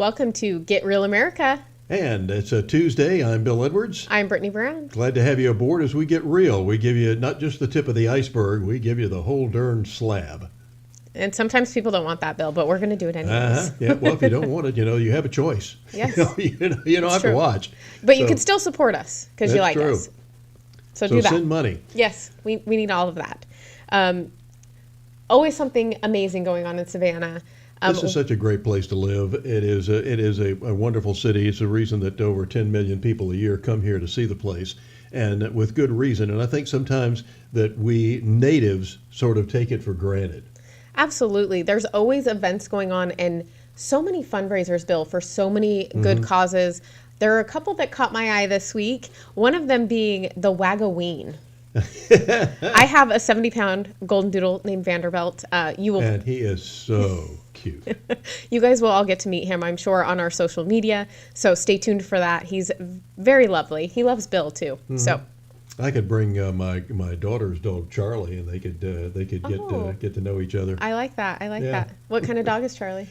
Welcome to Get Real America. And it's a Tuesday. I'm Bill Edwards. I'm Brittany Brown. Glad to have you aboard as we get real. We give you not just the tip of the iceberg, we give you the whole darn slab. And sometimes people don't want that, Bill, but we're going to do it anyways. Yeah, well, if you don't want it, you have a choice. Yes. You don't have to watch. But you can still support us because you like true. us. So do that. Send money. Yes, we need all of that. Always something amazing going on in Savannah. This is such a great place to live. It is a wonderful city. It's the reason that over 10 million people a year come here to see the place, and with good reason. And I think sometimes that we natives sort of take it for granted. Absolutely. There's always events going on and so many fundraisers, Bill, for so many good causes. There are a couple that caught my eye this week, one of them being the Wag-A-Ween. I have a 70-pound golden doodle named Vanderbilt. And he is so cute. You guys will all get to meet him, I'm sure, on our social media. So stay tuned for that. He's very lovely. He loves Bill, too. So I could bring my daughter's dog Charlie, and they could get to know each other. I like that. I like that. What kind of dog is Charlie?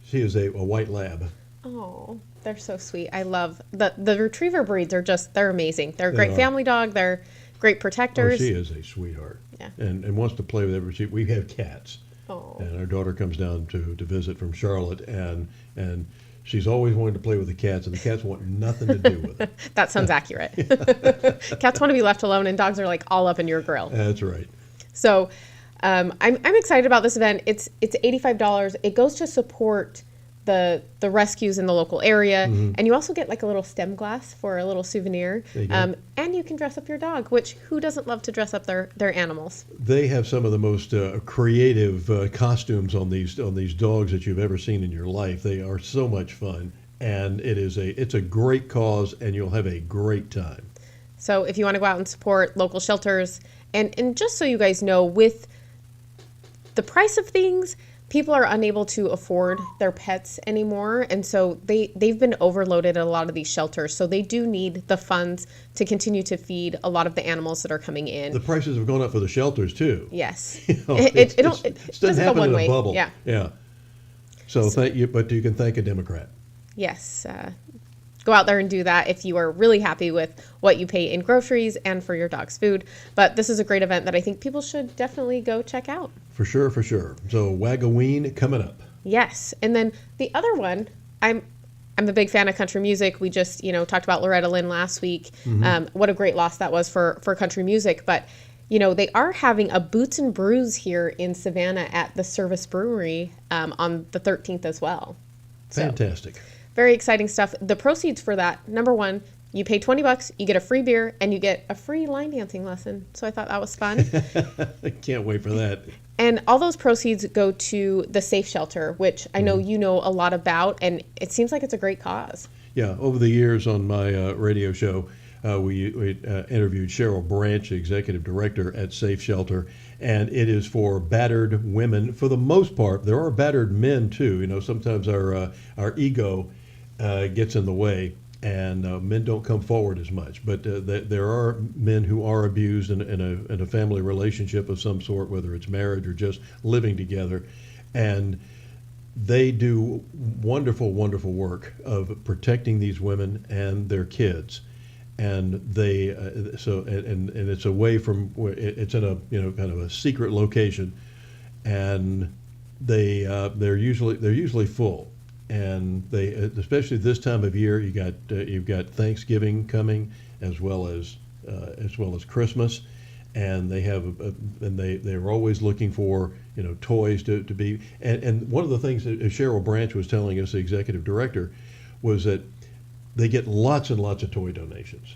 She is a white lab. Oh, they're so sweet. I love the retriever breeds. They're amazing. They're a great family dog. They're great protectors. Oh, she is a sweetheart. Yeah. And wants to play with everybody. We have cats. Oh. And our daughter comes down to visit from Charlotte, and she's always wanted to play with the cats, and the cats want nothing to do with it. That sounds accurate. Cats want to be left alone, and dogs are like all up in your grill. That's right. So I'm excited about this event. It's $85. It goes to support the rescues in the local area, and you also get like a little stem glass for a little souvenir. And you can dress up your dog, which who doesn't love to dress up their animals? They have some of the most creative costumes on these dogs that you've ever seen in your life. They are so much fun, and it's a great cause, and you'll have a great time. So if you want to go out and support local shelters, and just so you guys know, with the price of things, people are unable to afford their pets anymore, and so they've been overloaded at a lot of these shelters. So they do need the funds to continue to feed a lot of the animals that are coming in. The prices have gone up for the shelters too. Yes, it go doesn't happen one in way. a bubble. Yeah. So thank you, but you can thank a Democrat. Yes. Go out there and do that if you are really happy with what you pay in groceries and for your dog's food. But this is a great event that I think people should definitely go check out. For sure. So Wag-A-Ween coming up. Yes. And then the other one, I'm a big fan of country music. We just, talked about Loretta Lynn last week. What a great loss that was for country music. But, they are having a Boots and Brews here in Savannah at the Service Brewery on the 13th as well. Fantastic. Very exciting stuff. The proceeds for that, number one, you pay $20, you get a free beer, and you get a free line dancing lesson. So I thought that was fun. I can't wait for that. And all those proceeds go to the Safe Shelter, which I know you know a lot about, and it seems like it's a great cause. Yeah, over the years on my radio show, we interviewed Cheryl Branch, executive director at Safe Shelter, and it is for battered women. For the most part, there are battered men too. Sometimes our ego gets in the way, and men don't come forward as much. But there are men who are abused in a family relationship of some sort, whether it's marriage or just living together, and they do wonderful, wonderful work of protecting these women and their kids. And they and it's away from it's in a kind of a secret location, and they're usually full. And they, especially this time of year, you've got Thanksgiving coming as well as Christmas, and they're always looking for toys to be. And one of the things that Cheryl Branch was telling us, the executive director, was that they get lots and lots of toy donations.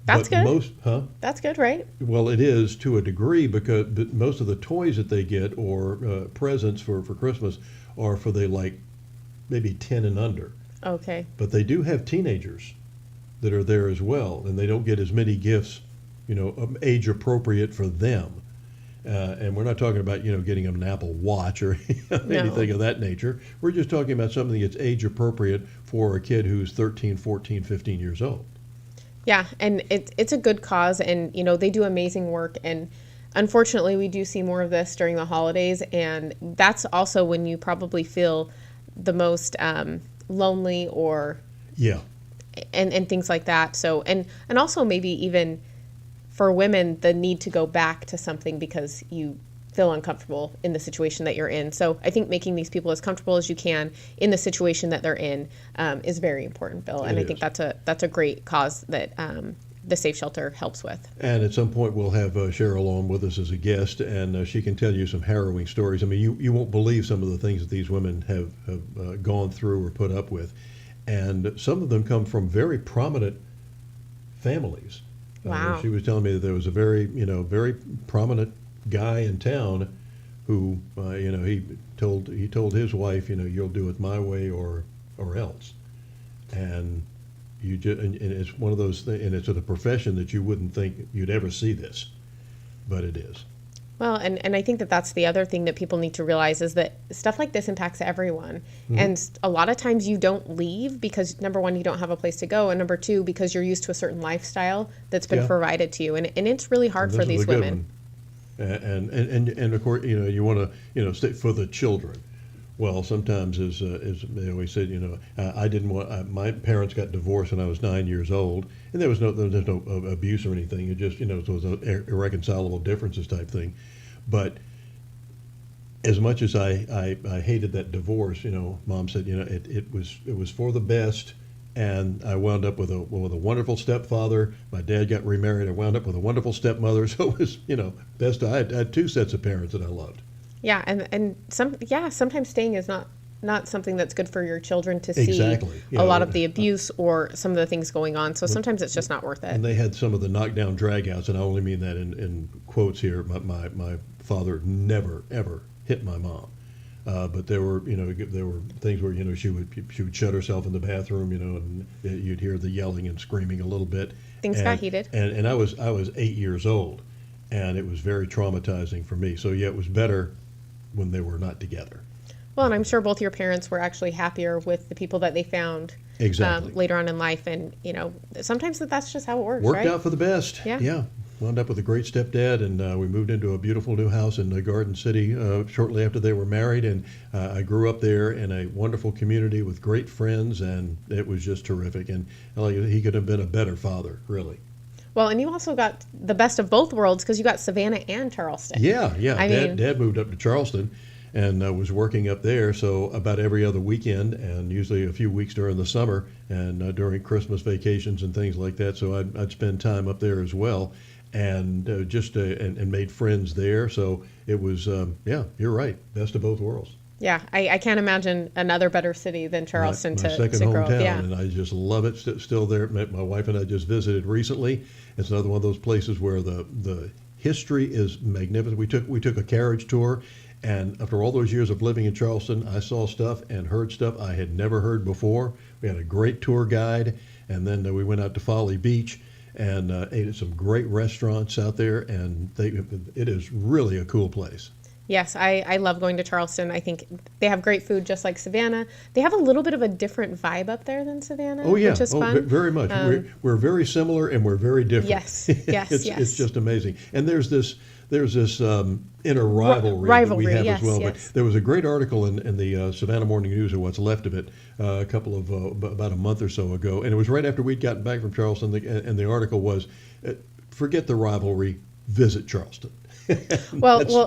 That's good. That's good, right? Well, it is to a degree, because most of the toys that they get or presents for Christmas are for maybe 10 and under. Okay. But they do have teenagers that are there as well, and they don't get as many gifts, age appropriate for them. And we're not talking about, getting them an Apple Watch or anything of that nature. We're just talking about something that's age appropriate for a kid who's 13, 14, 15 years old. Yeah, and it's a good cause, and, they do amazing work. And unfortunately, we do see more of this during the holidays, and that's also when you probably feel the most lonely or Yeah. and things like that. So and also maybe even for women the need to go back to something because you feel uncomfortable in the situation that you're in. So I think making these people as comfortable as you can in the situation that they're in is very important, Bill. And I think that's a great cause that the Safe Shelter helps with. And at some point, we'll have Cheryl on with us as a guest, and she can tell you some harrowing stories. I mean, you won't believe some of the things that these women have gone through or put up with. And some of them come from very prominent families. Wow. She was telling me that there was a very prominent guy in town who, he told his wife, you'll do it my way or else. And and it's one of those things, and it's a profession that you wouldn't think you'd ever see this, but it is. Well, and I think that that's the other thing that people need to realize is that stuff like this impacts everyone. Mm-hmm. And a lot of times you don't leave because, number one, you don't have a place to go. And number two, because you're used to a certain lifestyle that's been provided to you. And it's really hard for these women. And of course, you want to, stay for the children. Well, sometimes, as they always said, I didn't want. My parents got divorced when I was 9 years old, and there was no abuse or anything. It just, it was an irreconcilable differences type thing. But as much as I hated that divorce, Mom said, it was for the best, and I wound up with a wonderful stepfather. My dad got remarried. I wound up with a wonderful stepmother. So it was, best. I had two sets of parents that I loved. Yeah, and sometimes staying is not something that's good for your children to see exactly. A lot of the abuse or some of the things going on. So sometimes it's just not worth it. And they had some of the knockdown dragouts, and I only mean that in quotes here. My father never ever hit my mom, but there were things where she would shut herself in the bathroom, and you'd hear the yelling and screaming a little bit. Things got heated. And I was 8 years old, and it was very traumatizing for me. So yeah, it was better when they were not together. Well, and I'm sure both your parents were actually happier with the people that they found later on in life. And, sometimes that's just how it works, Worked right? out for the best. Yeah. Wound up with a great stepdad, and we moved into a beautiful new house in Garden City shortly after they were married. And I grew up there in a wonderful community with great friends, and it was just terrific. And he could have been a better father, really. Well, and you also got the best of both worlds because you got Savannah and Charleston. Yeah. Dad moved up to Charleston and was working up there, so about every other weekend, and usually a few weeks during the summer and during Christmas vacations and things like that. So I'd spend time up there as well, and and made friends there. So it was, you're right, best of both worlds. Yeah, I can't imagine another better city than Charleston my second to grow hometown, up. Yeah. And I just love it. Still there. My wife and I just visited recently. It's another one of those places where the history is magnificent. We took a carriage tour, and after all those years of living in Charleston, I saw stuff and heard stuff I had never heard before. We had a great tour guide, and then we went out to Folly Beach and ate at some great restaurants out there, and it is really a cool place. Yes, I love going to Charleston. I think they have great food, just like Savannah. They have a little bit of a different vibe up there than Savannah, which is fun. Very much. We're very similar and we're very different. Yes. It's just amazing. And there's this inner rivalry that we have as well. Yes. But there was a great article in the Savannah Morning News, or what's left of it, about a month or so ago, and it was right after we'd gotten back from Charleston. And the article was, "Forget the rivalry, visit Charleston." That's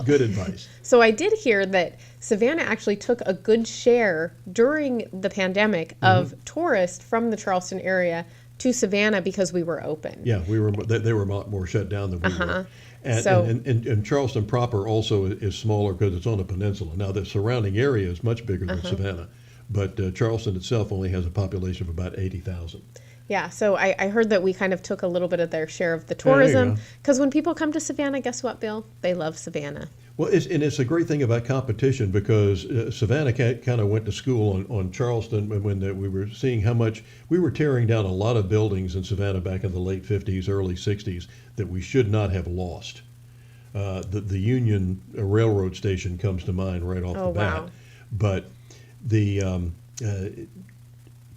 good advice. So I did hear that Savannah actually took a good share during the pandemic of tourists from the Charleston area to Savannah because we were open. Yeah, they were a lot more shut down than we were. And Charleston proper also is smaller because it's on a peninsula. Now the surrounding area is much bigger than Savannah, but Charleston itself only has a population of about 80,000. Yeah, so I heard that we kind of took a little bit of their share of the tourism, because when people come to Savannah, guess what, Bill? They love Savannah. Well, it's a great thing about competition, because Savannah kind of went to school on Charleston when we were seeing how much we were tearing down a lot of buildings in Savannah back in the late 50s, early 60s that we should not have lost. The Union Railroad Station comes to mind right off the bat. Wow. But the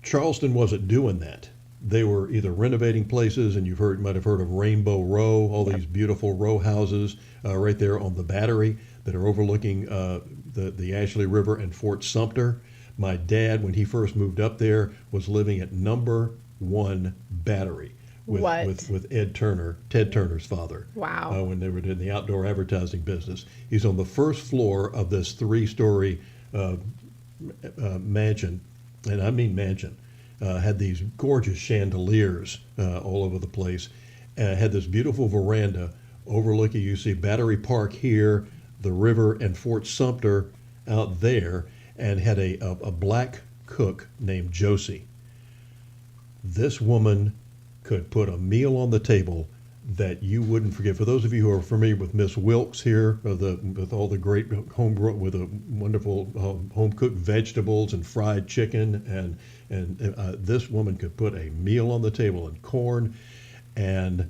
Charleston wasn't doing that. They were either renovating places, and you might have heard of Rainbow Row, all these beautiful row houses right there on the Battery that are overlooking the Ashley River and Fort Sumter. My dad, when he first moved up there, was living at number 1 Battery What? with Ed Turner, Ted Turner's father. Wow. When they were in the outdoor advertising business. He's on the first floor of this 3-story mansion, and I mean mansion. Had these gorgeous chandeliers all over the place. Had this beautiful veranda overlooking, you see Battery Park here, the river, and Fort Sumter out there, and had a black cook named Josie. This woman could put a meal on the table that you wouldn't forget. For those of you who are familiar with Miss Wilkes here, with all the great homegrown, with a wonderful home cooked vegetables and fried chicken, and this woman could put a meal on the table, and corn, and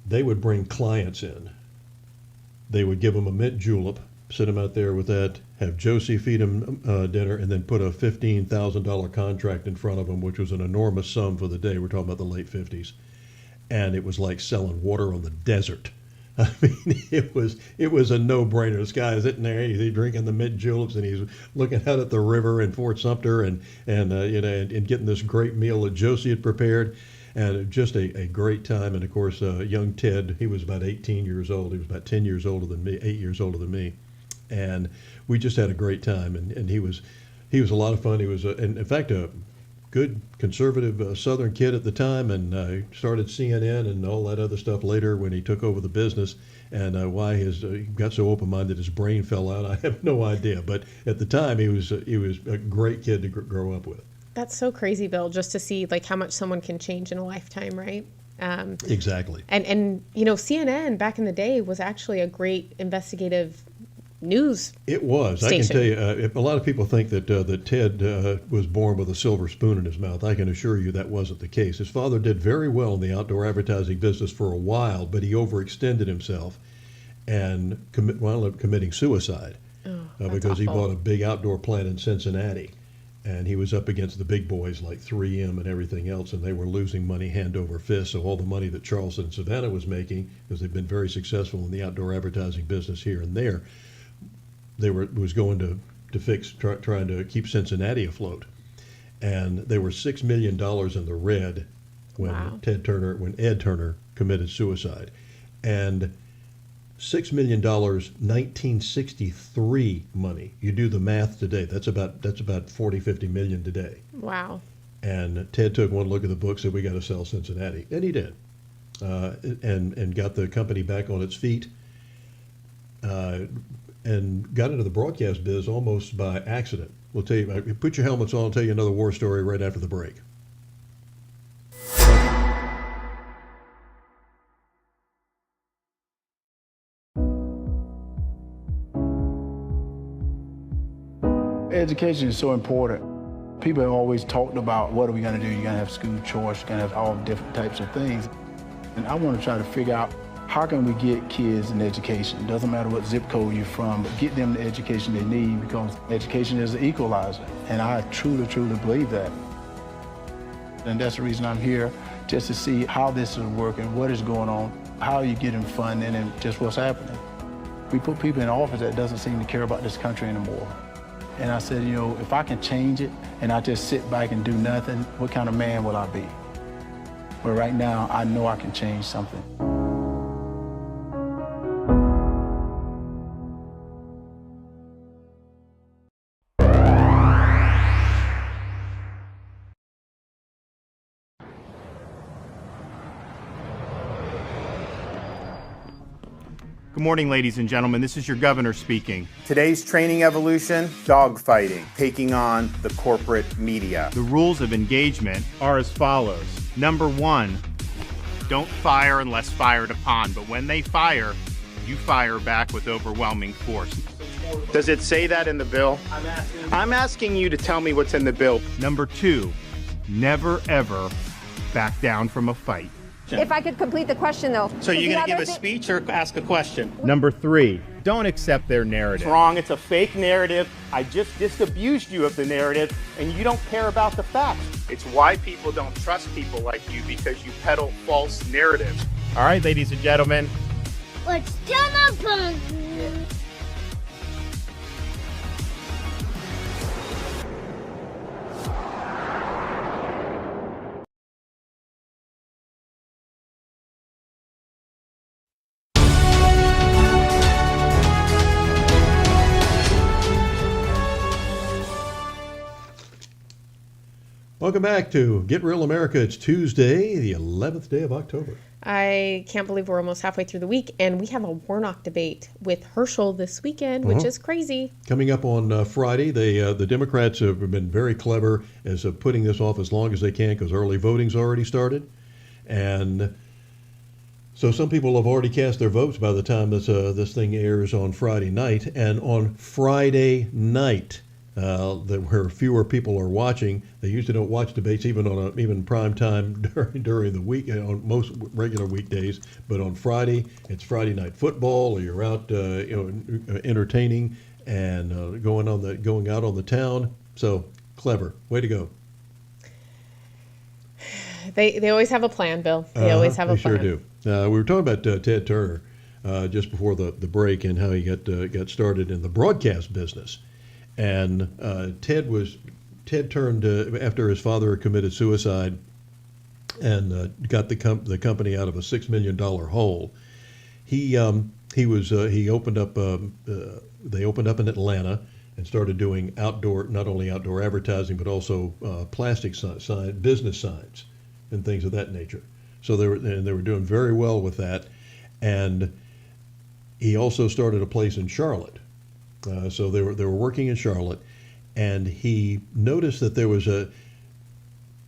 they would bring clients in. They would give them a mint julep, sit them out there with that, have Josie feed them dinner, and then put a $15,000 contract in front of them, which was an enormous sum for the day. We're talking about the late 50s. And it was like selling water on the desert. I mean, it was a no-brainer. This guy is sitting there, he's drinking the mint juleps, and he's looking out at the river in Fort Sumter, and getting this great meal that Josie had prepared, and just a great time. And of course, young Ted, he was about 18 years old. He was about 10 years older than me, 8 years older than me, and we just had a great time. And he was a lot of fun. He was, in fact, a good conservative Southern kid at the time, and started CNN and all that other stuff later when he took over the business. And why he got so open-minded his brain fell out, I have no idea. But at the time, he was a great kid to grow up with. That's so crazy, Bill, just to see like how much someone can change in a lifetime, right? Exactly. And CNN back in the day was actually a great investigative news. It was. Station. I can tell you, a lot of people think that Ted was born with a silver spoon in his mouth. I can assure you that wasn't the case. His father did very well in the outdoor advertising business for a while, but he overextended himself and wound up committing suicide because he bought a big outdoor plant in Cincinnati. And he was up against the big boys like 3M and everything else, and they were losing money hand over fist. So all the money that Charleston and Savannah was making, because they've been very successful in the outdoor advertising business here and there, was going to fix trying to keep Cincinnati afloat. And they were $6 million in the red when when Ed Turner committed suicide, and $6 million 1963 money. You do the math today. That's about 40-50 million today. Wow. And Ted took one look at the book, said we got to sell Cincinnati, and he did, and got the company back on its feet, and got into the broadcast biz almost by accident. We'll tell you. Put your helmets on. I'll tell you another war story right after the break. Education is so important. People have always talked about what are we going to do? You're going to have school choice, you're going to have all different types of things. And I want to try to figure out how can we get kids an education? It doesn't matter what zip code you're from, but get them the education they need, because education is an equalizer. And I truly, truly believe that. And that's the reason I'm here, just to see how this is working, what is going on, how you getting funding, and just what's happening. We put people in office that doesn't seem to care about this country anymore. And I said, if I can change it and I just sit back and do nothing, what kind of man will I be? But right now, I know I can change something. Good morning, ladies and gentlemen. This is your governor speaking. Today's training evolution, dogfighting, taking on the corporate media. The rules of engagement are as follows. Number 1, don't fire unless fired upon, but when they fire, you fire back with overwhelming force. Does it say that in the bill? I'm asking you to tell me what's in the bill. Number 2, never ever back down from a fight. If I could complete the question, though. So you're going to give a speech or ask a question? Number 3, don't accept their narrative. It's wrong. It's a fake narrative. I just disabused you of the narrative, and you don't care about the facts. It's why people don't trust people like you, because you peddle false narratives. All right, ladies and gentlemen. Let's turn up. Welcome back to Get Real America. It's Tuesday, the 11th day of October. I can't believe we're almost halfway through the week, and we have a Warnock debate with Herschel this weekend, which is crazy. Coming up on Friday, the Democrats have been very clever as of putting this off as long as they can because early voting's already started. And so some people have already cast their votes by the time this thing airs on Friday night. And on Friday night, where fewer people are watching, they usually don't watch debates even prime time during the week on most regular weekdays. But on Friday, it's Friday night football, or you're out entertaining and going out on the town. So clever, way to go. They always have a plan, Bill. They always have a plan. They sure do. We were talking about Ted Turner just before the break and how he got started in the broadcast business. And Ted turned after his father committed suicide and got the company out of a $6 million hole. They opened up in Atlanta and started doing not only outdoor advertising but also plastic business signs and things of that nature. So they were doing very well with that, and he also started a place in Charlotte. So they were working in Charlotte, and he noticed that there was a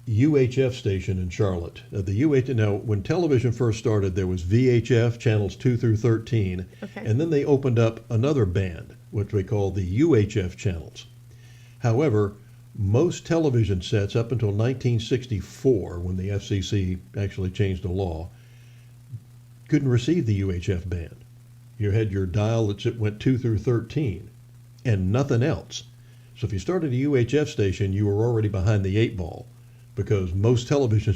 UHF station in Charlotte. Now, when television first started, there was VHF channels 2 through 13, and then they opened up another band, which we call the UHF channels. However, most television sets up until 1964, when the FCC actually changed the law, couldn't receive the UHF band. You had your dial that went 2 through 13 and nothing else. So if you started a UHF station, you were already behind the 8 ball because most television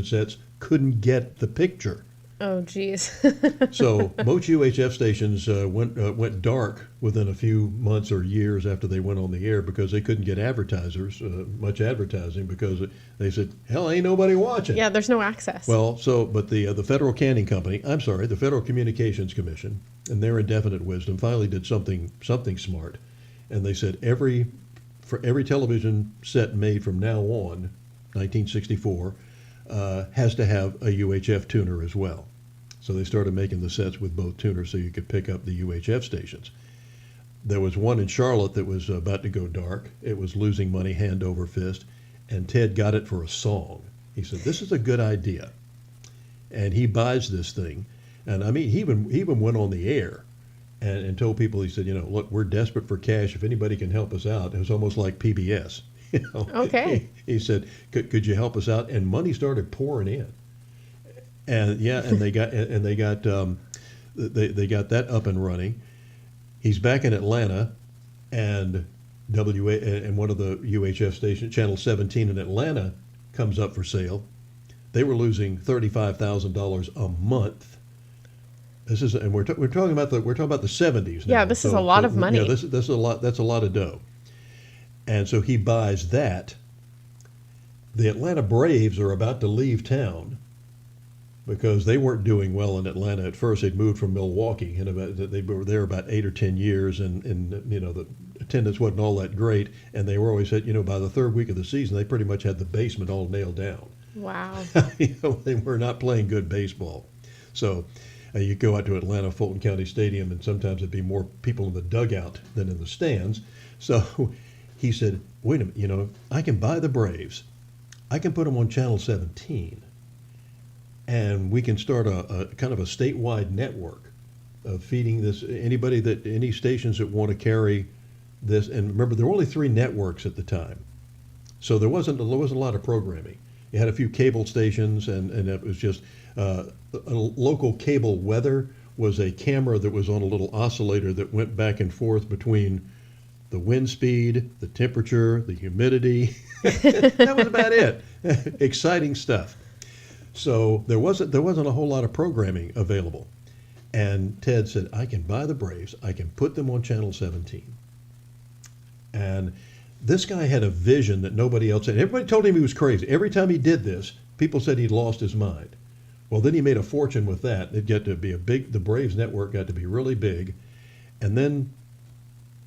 sets couldn't get the picture. Oh, geez. So most UHF stations went dark within a few months or years after they went on the air because they couldn't get much advertising because they said, hell, ain't nobody watching. Yeah, there's no access. Well, but the Federal the Federal Communications Commission, in their indefinite wisdom, finally did something smart, and they said for every television set made from now on, 1964, has to have a UHF tuner as well. So they started making the sets with both tuners so you could pick up the UHF stations. There was one in Charlotte that was about to go dark. It was losing money hand over fist, and Ted got it for a song. He said, this is a good idea. And he buys this thing. And I mean, he even went on the air and told people, he said, look, we're desperate for cash. If anybody can help us out. It was almost like PBS. Okay. He said, could you help us out? And money started pouring in. And they got that up and running. He's back in Atlanta, and one of the UHF stations, Channel 17 in Atlanta, comes up for sale. They were losing $35,000 a month. We're talking about the 70s now. Yeah, this is a lot of money. Yeah, this is a lot. That's a lot of dough. And so he buys that. The Atlanta Braves are about to leave town because they weren't doing well in Atlanta at first. They'd moved from Milwaukee, and they were there about 8 or 10 years, and the attendance wasn't all that great. And they were always said, by the third week of the season, they pretty much had the basement all nailed down. Wow. They were not playing good baseball. So you go out to Atlanta, Fulton County Stadium, and sometimes there'd be more people in the dugout than in the stands. So he said, wait a minute, I can buy the Braves. I can put them on Channel 17, and we can start a kind of a statewide network of feeding this, any stations that want to carry this. And remember, there were only 3 networks at the time. So there wasn't a lot of programming. You had a few cable stations, and it was just a local cable weather was a camera that was on a little oscillator that went back and forth between the wind speed, the temperature, the humidity. That was about it. Exciting stuff. So there wasn't a whole lot of programming available. And Ted said, I can buy the Braves. I can put them on Channel 17. And this guy had a vision that nobody else had. Everybody told him he was crazy. Every time he did this, people said he'd lost his mind. Well, then he made a fortune with that. It got to be the Braves network got to be really big. And then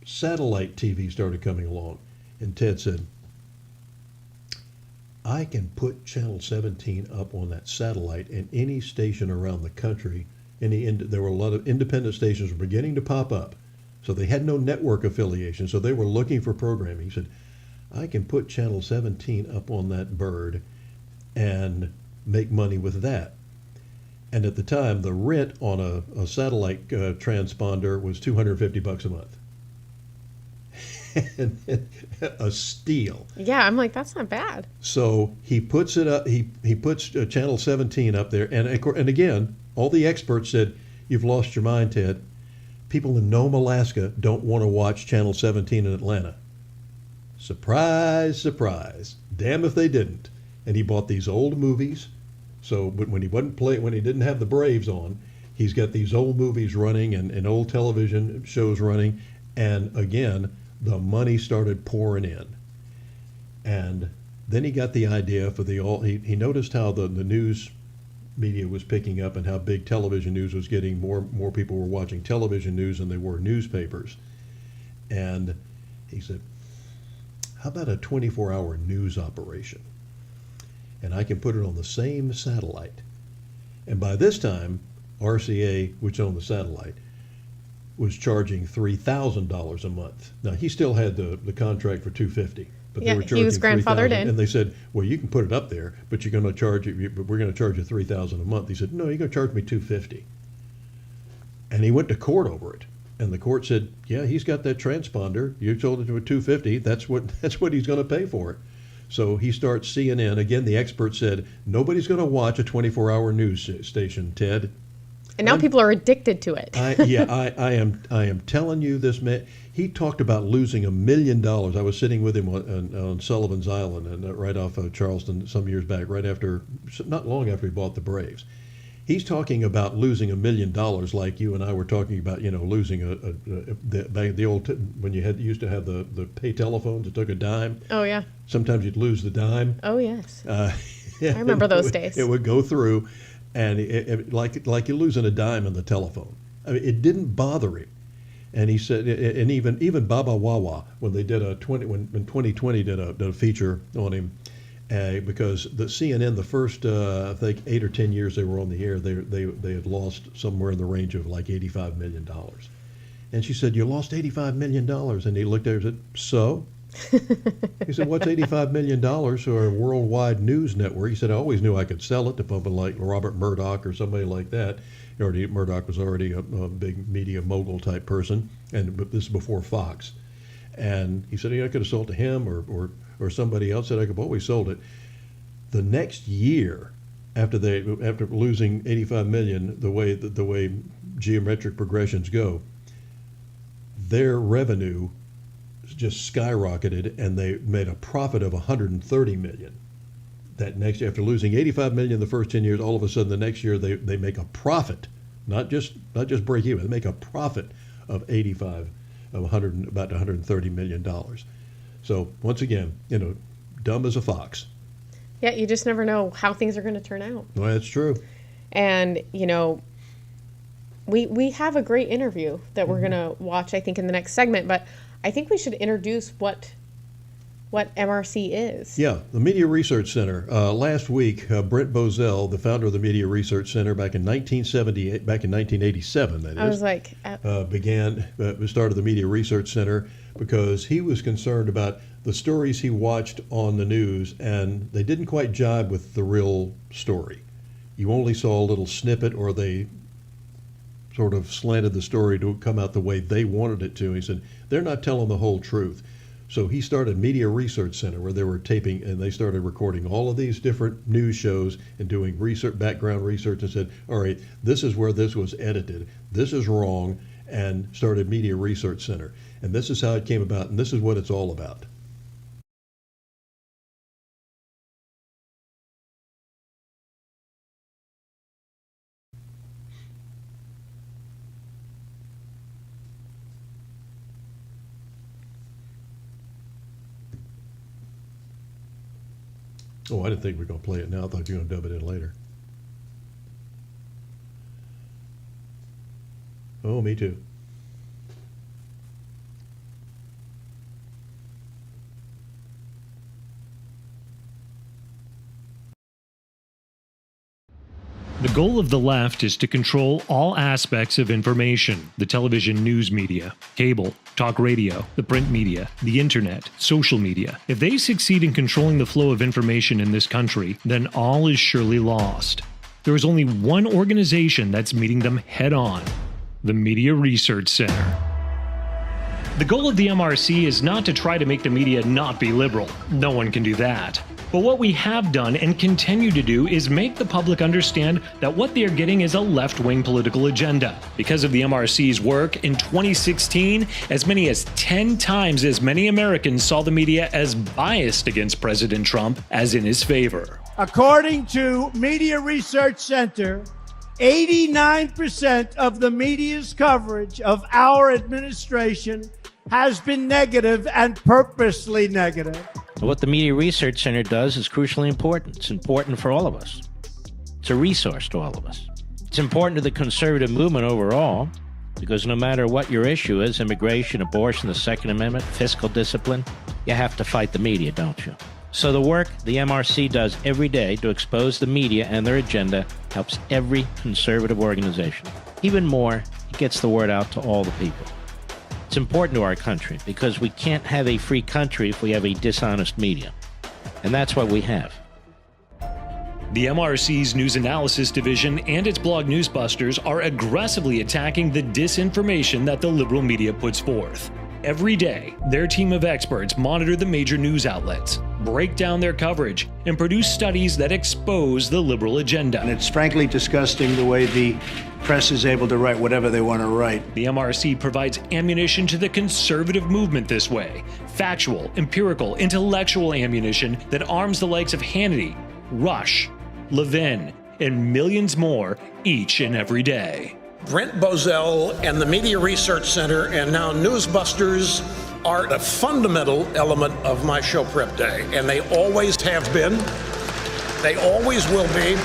satellite TV started coming along. And Ted said, I can put Channel 17 up on that satellite in any station around the country. There were a lot of independent stations were beginning to pop up. So they had no network affiliation. So they were looking for programming. He said, I can put Channel 17 up on that bird and make money with that. And at the time, the rent on a satellite transponder was $250 a month. A steal. Yeah, I'm like, that's not bad. So he puts it up. He puts Channel 17 up there, and again, all the experts said, "You've lost your mind, Ted. People in Nome, Alaska, don't want to watch Channel 17 in Atlanta." Surprise, surprise. Damn if they didn't. And he bought these old movies. So, but when he didn't have the Braves on, he's got these old movies running and old television shows running, and again, the money started pouring in. And then he got the idea for he noticed how the news media was picking up and how big television news was getting. More people were watching television news than they were newspapers. And he said, how about a 24-hour news operation? And I can put it on the same satellite. And by this time, RCA, which owned the satellite, was charging $3,000 a month. Now he still had the contract for $250, but Yeah, they were he charging was grandfathered $3,000. in. And they said, "Well, you can put it up there, but we're going to charge you $3,000 a month." He said, "No, you're going to charge me $250." And he went to court over it, and the court said, "Yeah, he's got that transponder. You sold it to a $250. That's what he's going to pay for it." So he starts CNN again. The expert said, "Nobody's going to watch a 24-hour news station, Ted." And now people are addicted to it. I am telling you, this man. He talked about losing $1 million. I was sitting with him on Sullivan's Island, and right off of Charleston, some years back, not long after he bought the Braves. He's talking about losing $1 million, like you and I were talking about. Losing the old when you used to have the pay telephones. It took a dime. Oh, yeah. Sometimes you'd lose the dime. Oh, yes. I remember those days. It would go through. And it like you're losing a dime on the telephone. I mean, it didn't bother him. And he said, and even Baba Wawa, when they did when 2020 did a feature on him, because the CNN, the first I think 8 or 10 years they were on the air, they had lost somewhere in the range of like $85 million. And she said, "You lost $85 million," and he looked at her and said, "So?" He said, "What's $85 million for a worldwide news network?" He said, "I always knew I could sell it to someone like Robert Murdoch or somebody like that." Murdoch was already a big media mogul type person, but this is before Fox. And he said, "Yeah, I could have sold to him or somebody else." Said, "I could have always sold it." The next year, after losing $85 million, the way geometric progressions go, their revenue just skyrocketed, and they made a profit of $130 million. That next year, after losing $85 million the first 10 years, all of a sudden the next year they make a profit, not just break even. They make a profit of about $130 million. So once again, dumb as a fox. Yeah, you just never know how things are going to turn out. Well, that's true. And, we have a great interview that we're going to watch, I think, in the next segment, but I think we should introduce what MRC is. Yeah, the Media Research Center. Last week, Brent Bozell, the founder of the Media Research Center back in 1987, that is. I was like... started the Media Research Center because he was concerned about the stories he watched on the news, and they didn't quite jibe with the real story. You only saw a little snippet, or they sort of slanted the story to come out the way they wanted it to. He said, they're not telling the whole truth. So he started Media Research Center, where they were taping, and they started recording all of these different news shows and doing background research, and said, all right, this is where this was edited. This is wrong, and started Media Research Center. And this is how it came about, and this is what it's all about. Oh, I didn't think we were going to play it now. I thought you were going to dub it in later. Oh, me too. The goal of the left is to control all aspects of information: the television news media, cable, talk radio, the print media, the internet, social media. If they succeed in controlling the flow of information in this country, then all is surely lost. There is only one organization that's meeting them head on: the Media Research Center. The goal of the MRC is not to try to make the media not be liberal. No one can do that. But what we have done and continue to do is make the public understand that what they are getting is a left-wing political agenda. Because of the MRC's work, in 2016, as many as 10 times as many Americans saw the media as biased against President Trump as in his favor. According to Media Research Center, 89% of the media's coverage of our administration has been negative and purposely negative. What the Media Research Center does is crucially important. It's important for all of us. It's a resource to all of us. It's important to the conservative movement overall, because no matter what your issue is, immigration, abortion, the Second Amendment, fiscal discipline, you have to fight the media, don't you? So the work the MRC does every day to expose the media and their agenda helps every conservative organization. Even more, it gets the word out to all the people. It's important to our country because we can't have a free country if we have a dishonest media. And that's what we have. The MRC's News Analysis Division and its blog Newsbusters are aggressively attacking the disinformation that the liberal media puts forth. Every day, their team of experts monitor the major news outlets, break down their coverage, and produce studies that expose the liberal agenda. And it's frankly disgusting the way the press is able to write whatever they want to write. The MRC provides ammunition to the conservative movement this way: factual, empirical, intellectual ammunition that arms the likes of Hannity, Rush, Levin, and millions more each and every day. Brent Bozell and the Media Research Center and now Newsbusters are a fundamental element of my show prep day, and they always have been. They always will be.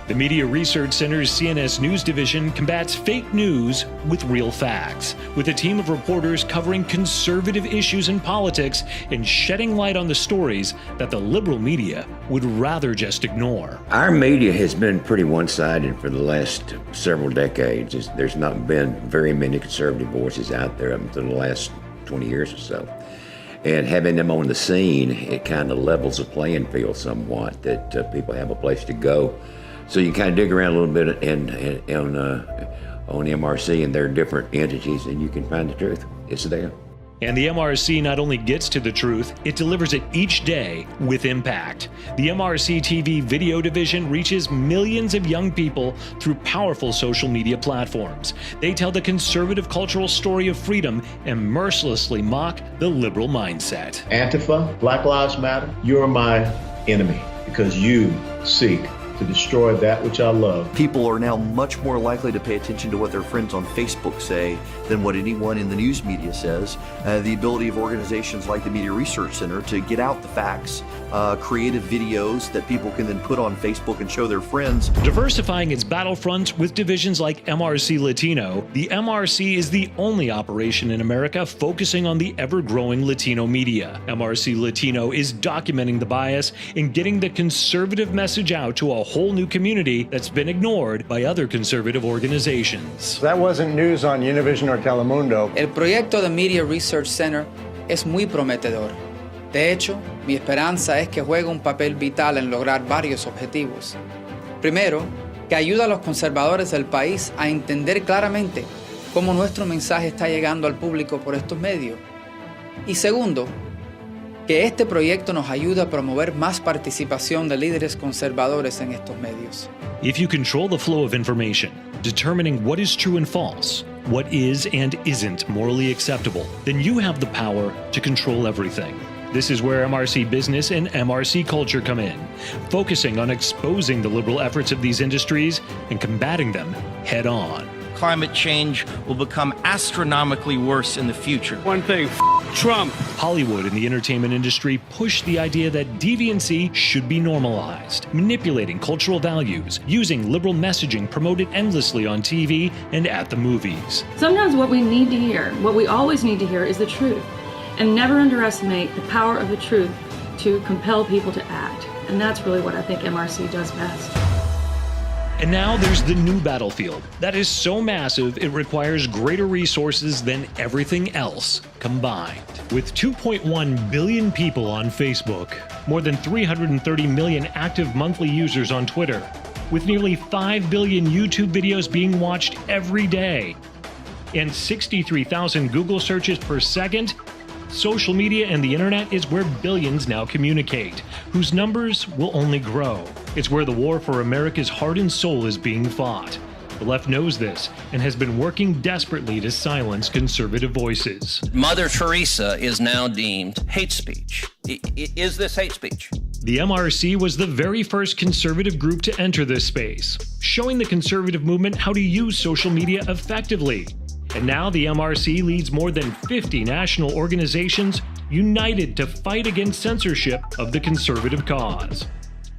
The Media Research Center's CNS News Division combats fake news with real facts, with a team of reporters covering conservative issues in politics and shedding light on the stories that the liberal media would rather just ignore. Our media has been pretty one-sided for the last several decades. There's not been very many conservative voices out there up until the last 20 years or so. And having them on the scene, it kind of levels the playing field somewhat, that people have a place to go. So you kind of dig around a little bit on MRC and their different entities, and you can find the truth. It's there. And the MRC not only gets to the truth, it delivers it each day with impact. The MRC TV video division reaches millions of young people through powerful social media platforms. They tell the conservative cultural story of freedom and mercilessly mock the liberal mindset. Antifa, Black Lives Matter, you're my enemy because you seek to destroy that which I love. People are now much more likely to pay attention to what their friends on Facebook say than what anyone in the news media says. The ability of organizations like the Media Research Center to get out the facts, creative videos that people can then put on Facebook and show their friends. Diversifying its battlefronts with divisions like MRC Latino, the MRC is the only operation in America focusing on the ever-growing Latino media. MRC Latino is documenting the bias and getting the conservative message out to a whole new community that's been ignored by other conservative organizations. That wasn't news on Univision or Telemundo. El proyecto de Media Research Center es muy prometedor. De hecho, mi esperanza es que juegue un papel vital en lograr varios objetivos. Primero, que ayuda a los conservadores del país a entender claramente cómo nuestro mensaje está llegando al público por estos medios. Y segundo, que este proyecto nos ayude a promover más participación de líderes conservadores en estos medios. If you control the flow of information, determining what is true and false, what is and isn't morally acceptable, then you have the power to control everything. This is where MRC Business and MRC Culture come in, focusing on exposing the liberal efforts of these industries and combating them head on. Climate change will become astronomically worse in the future. One thing, Trump. Hollywood and the entertainment industry push the idea that deviancy should be normalized, manipulating cultural values, using liberal messaging promoted endlessly on TV and at the movies. Sometimes what we need to hear, what we always need to hear, is the truth. And never underestimate the power of the truth to compel people to act. And that's really what I think MRC does best. And now there's the new battlefield that is so massive it requires greater resources than everything else combined. With 2.1 billion people on Facebook, more than 330 million active monthly users on Twitter, with nearly 5 billion YouTube videos being watched every day, and 63,000 Google searches per second, social media and the internet is where billions now communicate, whose numbers will only grow. It's where the war for America's heart and soul is being fought. The left knows this and has been working desperately to silence conservative voices. Mother Teresa is now deemed hate speech. Is this hate speech? The MRC was the very first conservative group to enter this space, showing the conservative movement how to use social media effectively. And now the MRC leads more than 50 national organizations united to fight against censorship of the conservative cause.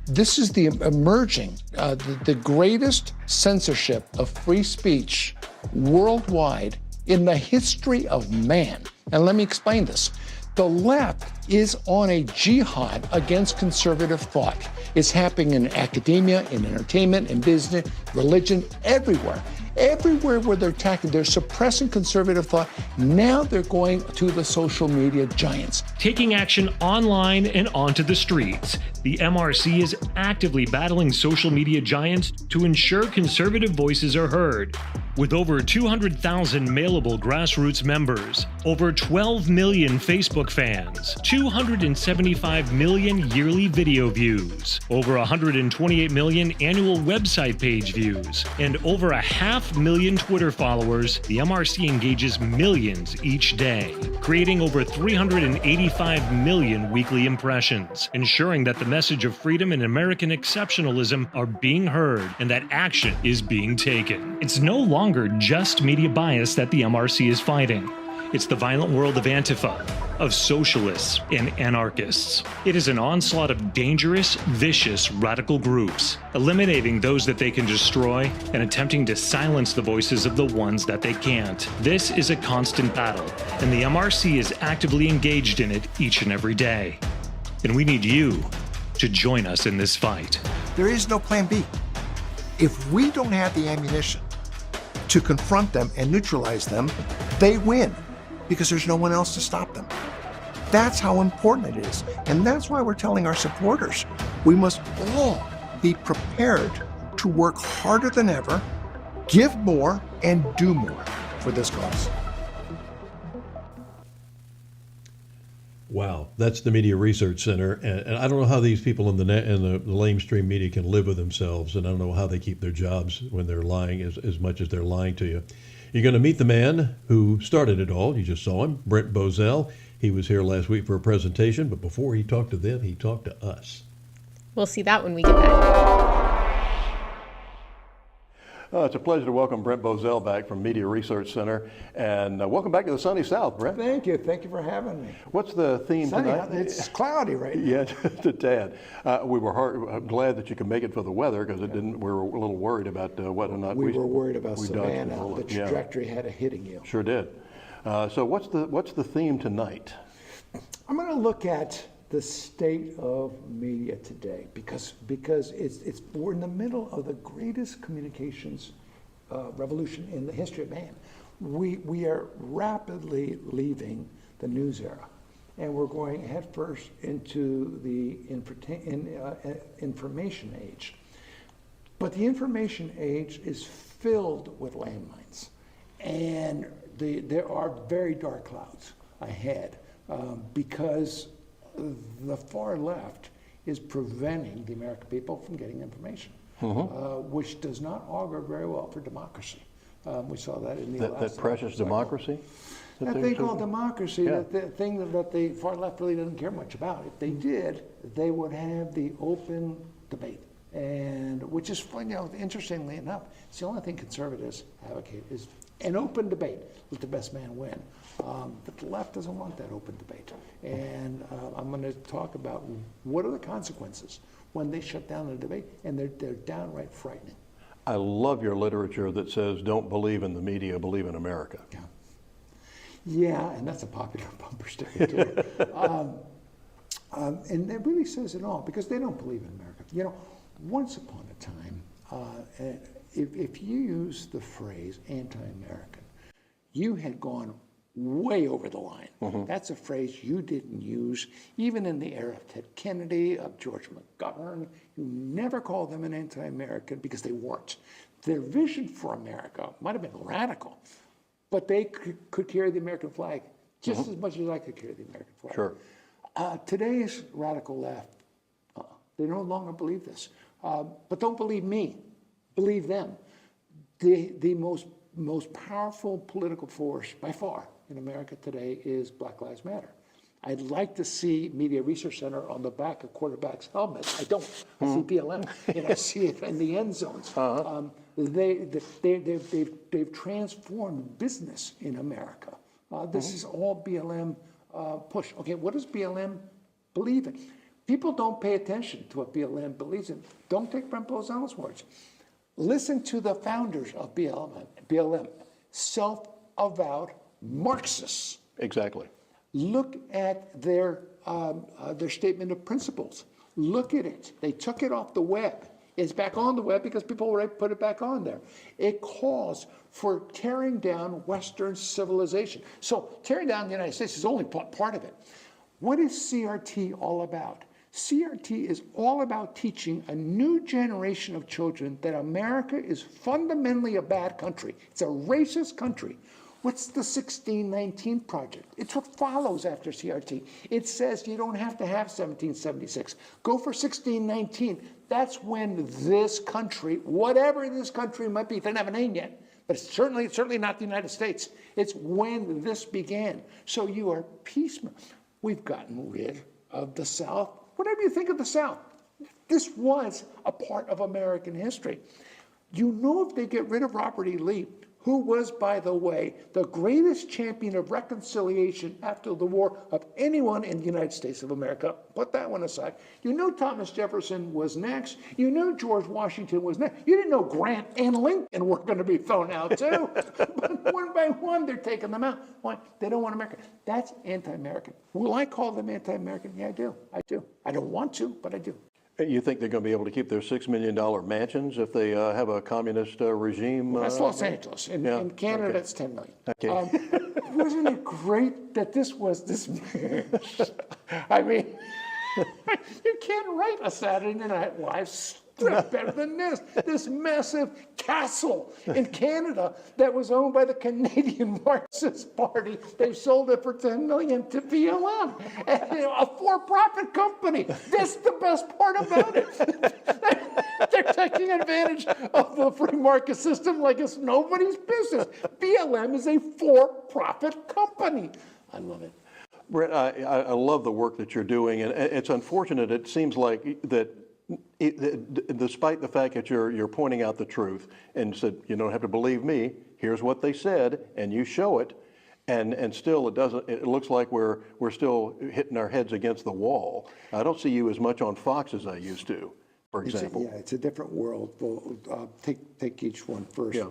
This is the emerging, the greatest censorship of free speech worldwide in the history of man. And let me explain this. The left is on a jihad against conservative thought. It's happening in academia, in entertainment, in business, religion, everywhere. Everywhere where they're attacking, they're suppressing conservative thought. Now they're going to the social media giants. Taking action online and onto the streets, the MRC is actively battling social media giants to ensure conservative voices are heard. With over 200,000 mailable grassroots members, over 12 million Facebook fans, 275 million yearly video views, over 128 million annual website page views, and over 500,000 Twitter followers, the MRC engages millions each day, creating over 385 million weekly impressions, ensuring that the message of freedom and American exceptionalism are being heard and that action is being taken. It's no longer just media bias that the MRC is fighting. It's the violent world of Antifa, of socialists and anarchists. It is an onslaught of dangerous, vicious, radical groups, eliminating those that they can destroy and attempting to silence the voices of the ones that they can't. This is a constant battle, and the MRC is actively engaged in it each and every day. And we need you to join us in this fight. There is no plan B. If we don't have the ammunition to confront them and neutralize them, they win because there's no one else to stop them. That's how important it is. And that's why we're telling our supporters, we must all be prepared to work harder than ever, give more, and do more for this cause. Wow, that's the Media Research Center, and I don't know how these people in the lamestream media can live with themselves, and I don't know how they keep their jobs when they're lying as much as they're lying to you. You're going to meet the man who started it all. You just saw him, Brent Bozell. He was here last week for a presentation, but before he talked to them, he talked to us. We'll see that when we get back. It's a pleasure to welcome Brent Bozell back from Media Research Center, and welcome back to the sunny South, Brent. Thank you for having me. What's the theme tonight? It's cloudy right now. Yeah, just a tad. We were glad that you could make it for the weather because it didn't. We were a little worried about whether or not we were worried about Savannah. The trajectory had a hitting you. Sure did. So what's the theme tonight? I'm going to look at the state of media today because we're in the middle of the greatest communications revolution in the history of man. We are rapidly leaving the news era, and we're going headfirst into the information age. But the information age is filled with landmines, and there are very dark clouds ahead because the far left is preventing the American people from getting information, which does not augur very well for democracy. We saw that in the last that precious democracy? That thing called democracy, that the thing that the far left really doesn't care much about. If they did, they would have the open debate, and which is, interestingly enough, it's the only thing conservatives advocate is an open debate. Let the best man win. But the left doesn't want that open debate. And I'm going to talk about what are the consequences when they shut down the debate, and they're downright frightening. I love your literature that says, don't believe in the media, believe in America. Yeah, and that's a popular bumper sticker too. And it really says it all, because they don't believe in America. Once upon a time, And if you use the phrase anti-American, you had gone way over the line. That's a phrase you didn't use even in the era of Ted Kennedy, of George McGovern. You never called them an anti-American because they weren't. Their vision for America might have been radical, but they could carry the American flag just as much as I could carry the American flag. Sure. Today's radical left, they no longer believe this. But don't believe me, believe them. The most powerful political force by far in America today is Black Lives Matter. I'd like to see Media Research Center on the back of quarterbacks' helmets. I don't. I see BLM, and I see it in the end zones. They've transformed business in America. This is all BLM push. Okay, what does BLM believe in? People don't pay attention to what BLM believes in. Don't take Brent Bozell's words. Listen to the founders of BLM, self-avowed Marxists. Exactly. Look at their statement of principles. Look at it. They took it off the web. It's back on the web because people put it back on there. It calls for tearing down Western civilization. So tearing down the United States is only part of it. What is CRT all about? CRT is all about teaching a new generation of children that America is fundamentally a bad country. It's a racist country. What's the 1619 Project? It's what follows after CRT. It says you don't have to have 1776. Go for 1619. That's when this country, whatever this country might be, it doesn't have a name yet, but it's certainly not the United States. It's when this began. So you are piecemeal. We've gotten rid of the South. Whatever you think of the South, this was a part of American history. You know, if they get rid of Robert E. Lee, who was, by the way, the greatest champion of reconciliation after the war of anyone in the United States of America. Put that one aside. You know Thomas Jefferson was next. You know George Washington was next. You didn't know Grant and Lincoln were going to be thrown out too. But one by one, they're taking them out. Why? They don't want America. That's anti-American. Will I call them anti-American? Yeah, I do. I do. I don't want to, but I do. You think they're going to be able to keep their $6 million mansions if they have a communist regime? Well, that's Los Angeles. In Canada, okay. It's $10 million. Okay. Wasn't it great that this was this? I mean, you can't write a Saturday Night Live strip better than this. This massive castle in Canada that was owned by the Canadian Marxist Party. They sold it for $10 million to BLM, a for-profit company. That's the best part about it. They're taking advantage of the free market system like it's nobody's business. BLM is a for-profit company. I love it. Brett, I love the work that you're doing, and it's unfortunate. It seems like that despite the fact that you're pointing out the truth and said, you don't have to believe me, here's what they said, and you show it, and still it looks like we're still hitting our heads against the wall. I don't see you as much on Fox as I used to, for example. It's a different world. Well, take each one first. Yeah.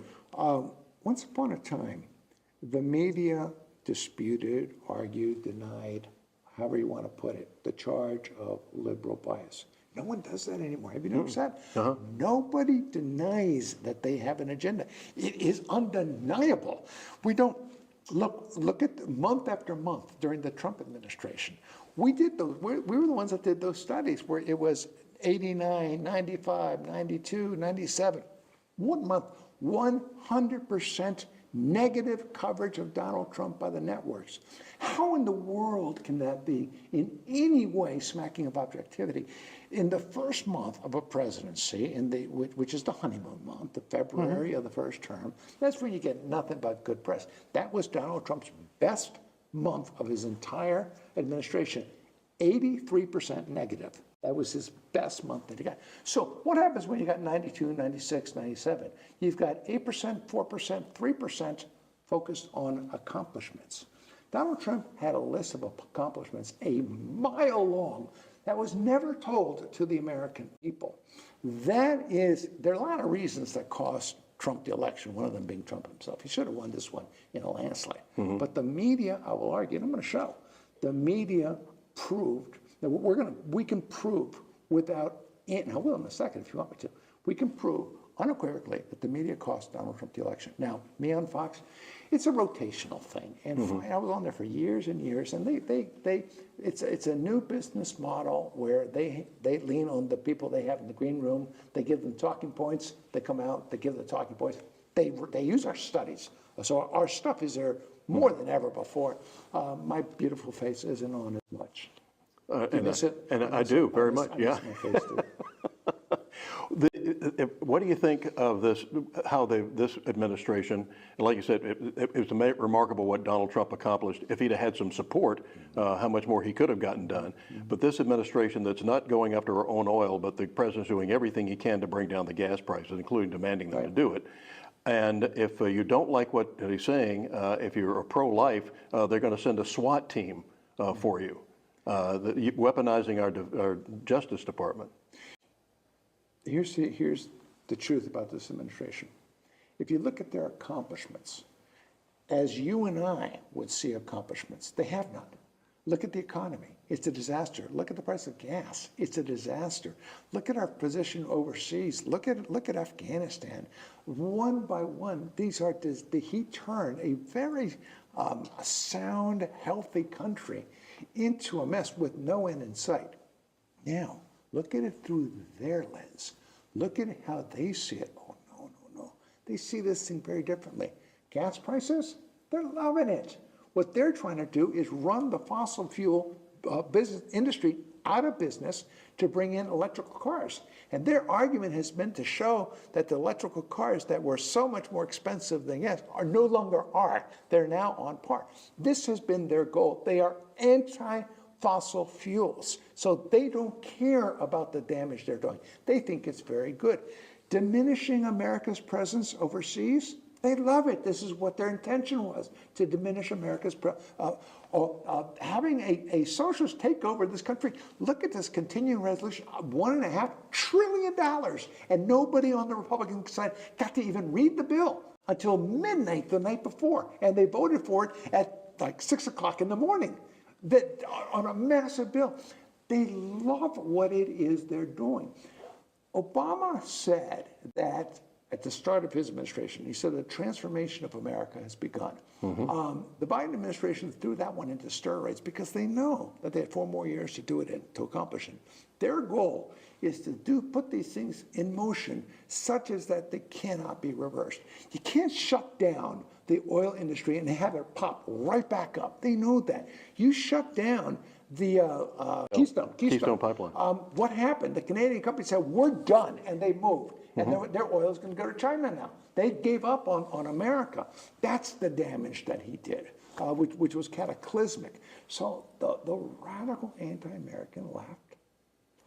Once upon a time, the media disputed, argued, denied, however you want to put it, the charge of liberal bias. No one does that anymore. Have you noticed that? Nobody denies that they have an agenda. It is undeniable. We don't look at month after month during the Trump administration. We did those. We were the ones that did those studies where it was 89, 95, 92, 97. 1 month, 100% negative coverage of Donald Trump by the networks. How in the world can that be in any way smacking of objectivity? In the first month of a presidency, which is the honeymoon month, the February of the first term, that's where you get nothing but good press. That was Donald Trump's best month of his entire administration, 83% negative. That was his best month that he got. So what happens when you got 92, 96, 97? You've got 8%, 4%, 3% focused on accomplishments. Donald Trump had a list of accomplishments a mile long that was never told to the American people. There are a lot of reasons that cost Trump the election, one of them being Trump himself. He should have won this one in a landslide. But the media, I will argue, and I'm going to show, the media proved that we can prove without, and I will in a second if you want me to, we can prove unequivocally that the media cost Donald Trump the election. Now, me on Fox, it's a rotational thing, and I was on there for years and years, and it's a new business model where they lean on the people they have in the green room. They give them talking points. They come out. They give the talking points. They use our studies, so our stuff is there more than ever before. My beautiful face isn't on as much. And I do very much. Yeah. What do you think of this? How this administration, and like you said, it was remarkable what Donald Trump accomplished. If he'd have had some support, how much more he could have gotten done. But this administration that's not going after our own oil, but the president's doing everything he can to bring down the gas prices, including demanding them to do it. And if you don't like what he's saying, if you're a pro-life, they're going to send a SWAT team for you, weaponizing our Justice Department. Here's the truth about this administration. If you look at their accomplishments, as you and I would see accomplishments, they have none. Look at the economy. It's a disaster. Look at the price of gas. It's a disaster. Look at our position overseas. Look at Afghanistan. One by one, he turned a very sound, healthy country into a mess with no end in sight. Now, look at it through their lens. Look at how they see it. Oh, no. They see this thing very differently. Gas prices, they're loving it. What they're trying to do is run the fossil fuel business industry out of business to bring in electrical cars. And their argument has been to show that the electrical cars that were so much more expensive than gas are no longer are. They're now on par. This has been their goal. They are anti-fossil fuels. So they don't care about the damage they're doing. They think it's very good. Diminishing America's presence overseas, they love it. This is what their intention was, to diminish America's having a socialist take over this country. Look at this continuing resolution, $1.5 trillion, and nobody on the Republican side got to even read the bill until midnight the night before, and they voted for it at like 6 o'clock in the morning. That on a massive bill. They love what it is they're doing. Obama said that at the start of his administration, he said the transformation of America has begun. The Biden administration threw that one into steroids because they know that they had 4 more years to do it and to accomplish it. Their goal is to put these things in motion such as that they cannot be reversed. You can't shut down the oil industry and have it pop right back up. They know that. You shut down the Keystone Pipeline. What happened? The Canadian company said, we're done, and they moved. And their oil is going to go to China now. They gave up on America. That's the damage that he did, which was cataclysmic. So the radical anti-American left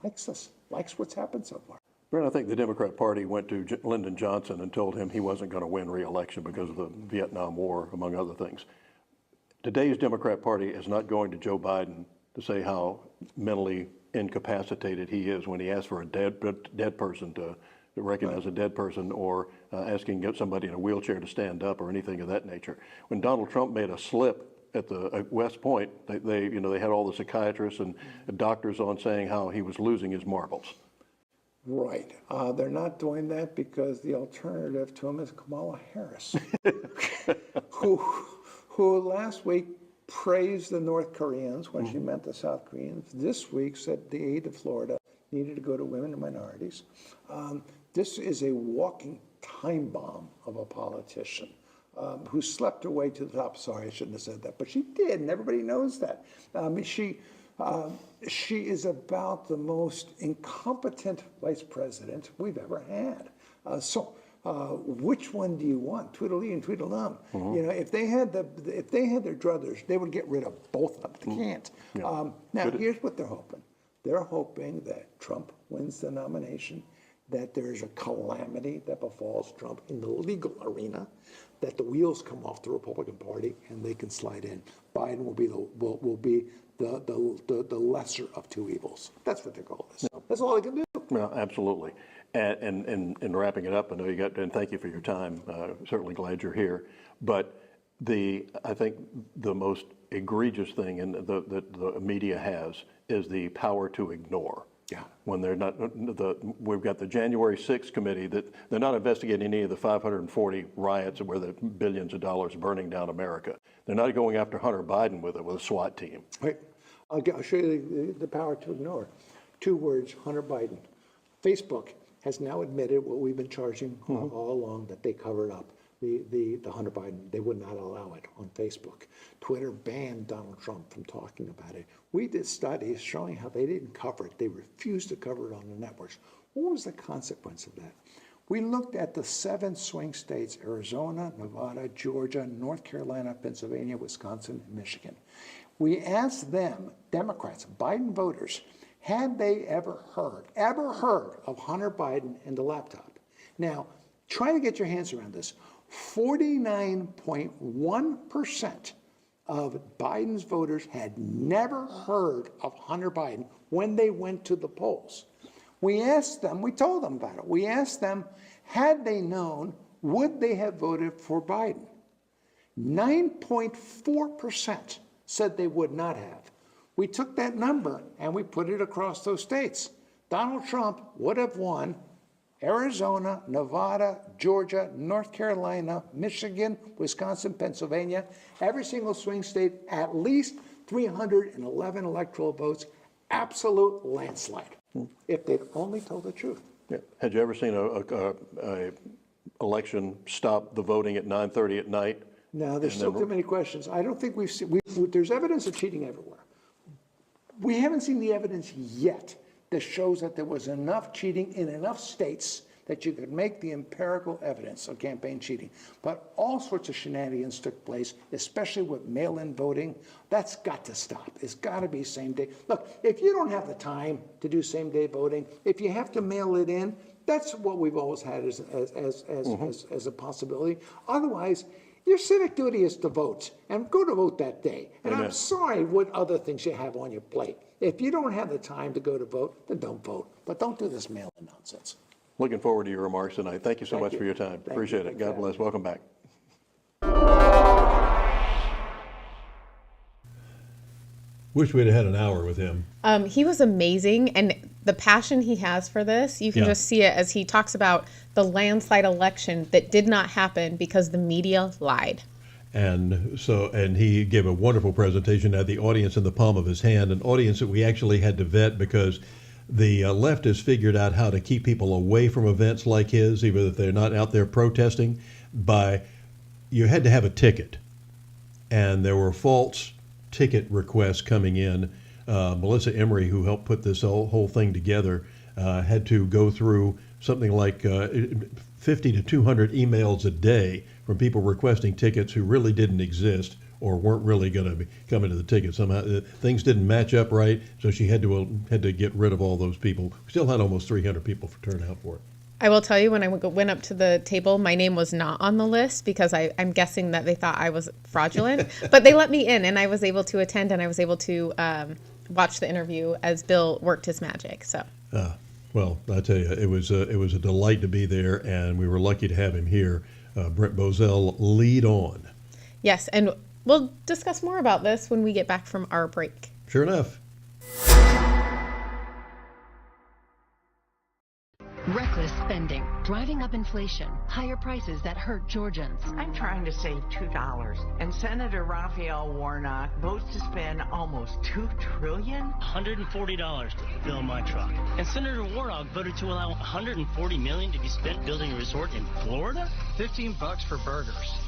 likes us, likes what's happened so far. Brent, I think the Democrat Party went to Lyndon Johnson and told him he wasn't going to win re-election because of the Vietnam War, among other things. Today's Democrat Party is not going to Joe Biden to say how mentally incapacitated he is when he asks for a dead person to recognize a dead person, or asking somebody in a wheelchair to stand up, or anything of that nature. When Donald Trump made a slip at West Point, they had all the psychiatrists and doctors on saying how he was losing his marbles. Right. They're not doing that because the alternative to him is Kamala Harris, who last week praised the North Koreans when she meant the South Koreans. This week said the aid to Florida needed to go to women and minorities. This is a walking time bomb of a politician who slept her way to the top. Sorry, I shouldn't have said that, but she did, and everybody knows that. She is about the most incompetent vice president we've ever had. Which one do you want, Tweedledee and Tweedledum? If they had their druthers, they would get rid of both of them. They can't. Now, here's what they're hoping. They're hoping that Trump wins the nomination, that there's a calamity that befalls Trump in the legal arena, that the wheels come off the Republican Party and they can slide in. Biden will be the lesser of two evils. That's what their goal is. That's all they can do. No, absolutely. And wrapping it up, I know you got, and thank you for your time. Certainly glad you're here. But I think the most egregious thing that the media has is the power to ignore. Yeah. When they're not, we've got the January 6th committee that they're not investigating any of the 540 riots where the billions of dollars burning down America. They're not going after Hunter Biden with a SWAT team. Wait, I'll show you the power to ignore. 2 words, Hunter Biden. Facebook has now admitted what we've been charging all along, that they covered up. The Hunter Biden, they would not allow it on Facebook. Twitter banned Donald Trump from talking about it. We did studies showing how they didn't cover it. They refused to cover it on the networks. What was the consequence of that? We looked at the 7 swing states, Arizona, Nevada, Georgia, North Carolina, Pennsylvania, Wisconsin, and Michigan. We asked them, Democrats, Biden voters, had they ever heard of Hunter Biden and the laptop? Now, try to get your hands around this. 49.1% of Biden's voters had never heard of Hunter Biden when they went to the polls. We asked them, we told them about it. We asked them, had they known, would they have voted for Biden? 9.4% said they would not have. We took that number and we put it across those states. Donald Trump would have won Arizona, Nevada, Georgia, North Carolina, Michigan, Wisconsin, Pennsylvania, every single swing state, at least 311 electoral votes, absolute landslide, if they'd only told the truth. Yeah. Had you ever seen a election stop the voting at 9:30 at night? No, there's still too many questions. I don't think we've seen, there's evidence of cheating everywhere. We haven't seen the evidence yet that shows that there was enough cheating in enough states that you could make the empirical evidence of campaign cheating. But all sorts of shenanigans took place, especially with mail-in voting. That's got to stop. It's got to be same day. Look, if you don't have the time to do same day voting, if you have to mail it in, that's what we've always had as a possibility. Otherwise, your civic duty is to vote, and go to vote that day. And Amen. I'm sorry what other things you have on your plate. If you don't have the time to go to vote, then don't vote. But don't do this mail-in nonsense. Looking forward to your remarks tonight. Thank you so much for your time. Appreciate it. God bless. Welcome back. Wish we'd have had an hour with him. He was amazing, and the passion he has for this, you can just see it as he talks about the landslide election that did not happen because the media lied. And he gave a wonderful presentation, had the audience in the palm of his hand, an audience that we actually had to vet because the left has figured out how to keep people away from events like his, even if they're not out there protesting, you had to have a ticket. And there were false ticket requests coming in. Melissa Emery, who helped put this whole thing together, had to go through something like 50 to 200 emails a day from people requesting tickets who really didn't exist or weren't really going to be coming to the ticket. Somehow things didn't match up right, so she had to get rid of all those people. We still had almost 300 people for turnout for it. I will tell you, when I went up to the table, my name was not on the list because I'm guessing that they thought I was fraudulent. But they let me in, and I was able to attend, and I was able to watch the interview as Bill worked his magic. So. Well, I tell you, it was a delight to be there, and we were lucky to have him here. Brent Bozell, lead on. Yes, and we'll discuss more about this when we get back from our break. Sure enough. Reckless spending, driving up inflation, higher prices that hurt Georgians. I'm trying to save $2, and Senator Raphael Warnock votes to spend almost $2 trillion. $140 to fill my truck. And Senator Warnock voted to allow $140 million to be spent building a resort in Florida? $15 for burgers.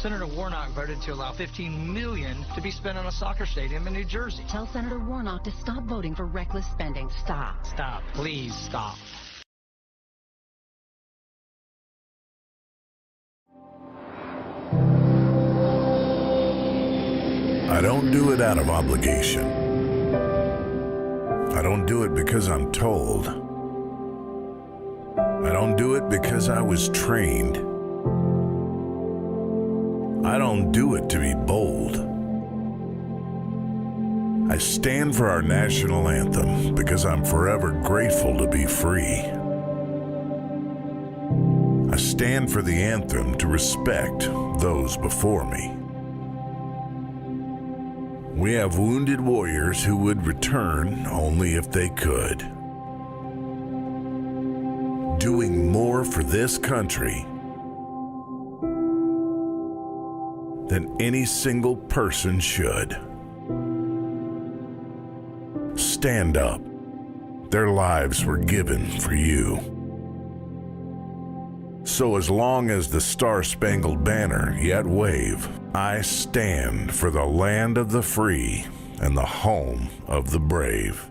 Senator Warnock voted to allow $15 million to be spent on a soccer stadium in New Jersey. Tell Senator Warnock to stop voting for reckless spending. Stop. Stop. Please stop. I don't do it out of obligation. I don't do it because I'm told. I don't do it because I was trained. I don't do it to be bold. I stand for our national anthem because I'm forever grateful to be free. I stand for the anthem to respect those before me. We have wounded warriors who would return only if they could. doing more for this country than any single person should. Stand up. Their lives were given for you. So as long as the Star-Spangled Banner yet wave, I stand for the land of the free and the home of the brave.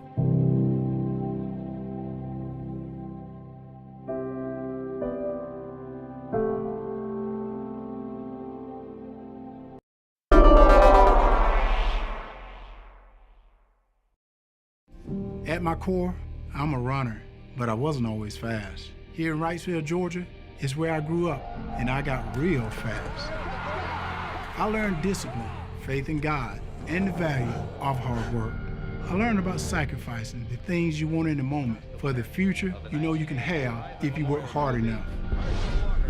At my core, I'm a runner, but I wasn't always fast. Here in Wrightsville, Georgia, is where I grew up, and I got real fast. I learned discipline, faith in God, and the value of hard work. I learned about sacrificing the things you want in the moment for the future you know you can have if you work hard enough.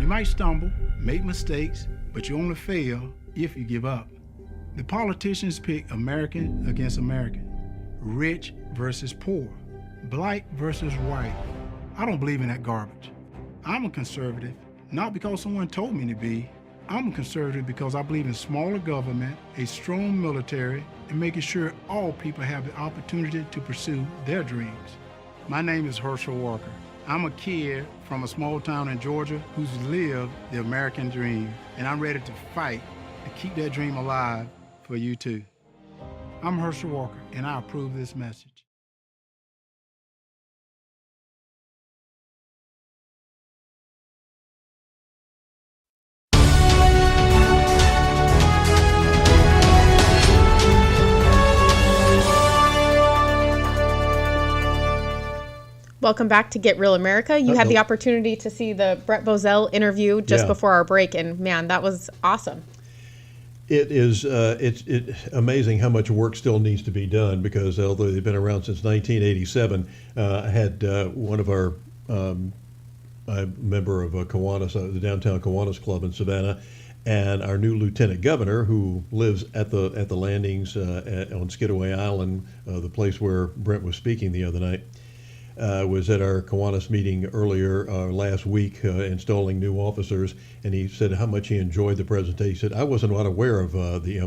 You might stumble, make mistakes, but you only fail if you give up. The politicians pick American against American, rich versus poor, black versus white. I don't believe in that garbage. I'm a conservative, not because someone told me to be. I'm a conservative because I believe in smaller government, a strong military, and making sure all people have the opportunity to pursue their dreams. My name is Herschel Walker. I'm a kid from a small town in Georgia who's lived the American dream, and I'm ready to fight to keep that dream alive for you too. I'm Herschel Walker, and I approve this message. Welcome back to Get Real America. You had the opportunity to see the Brett Bozell interview just before our break, and man, that was awesome. It is it's amazing how much work still needs to be done, because although they've been around since 1987, I had one of our a member of Kiwanis, the downtown Kiwanis Club in Savannah, and our new lieutenant governor, who lives at the landings on Skidaway Island, the place where Brent was speaking the other night. Was at our Kiwanis meeting earlier last week, installing new officers, and he said how much he enjoyed the presentation. He said, I wasn't aware of the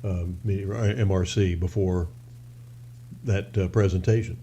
MRC before that presentation.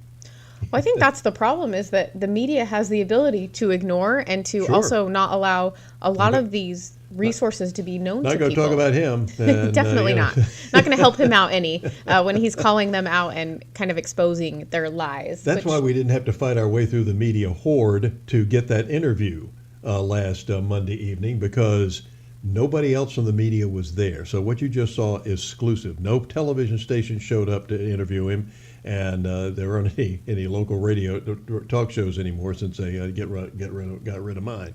Well, I think that's the problem, is that the media has the ability to ignore and to also not allow a lot of these resources to be known to people. Not going to talk about him. And, Definitely not. Not going to help him out any when he's calling them out and kind of exposing their lies. That's why we didn't have to fight our way through the media horde to get that interview last Monday evening, because nobody else from the media was there. So what you just saw is exclusive. No television station showed up to interview him, and there aren't any local radio talk shows anymore since they got rid of mine.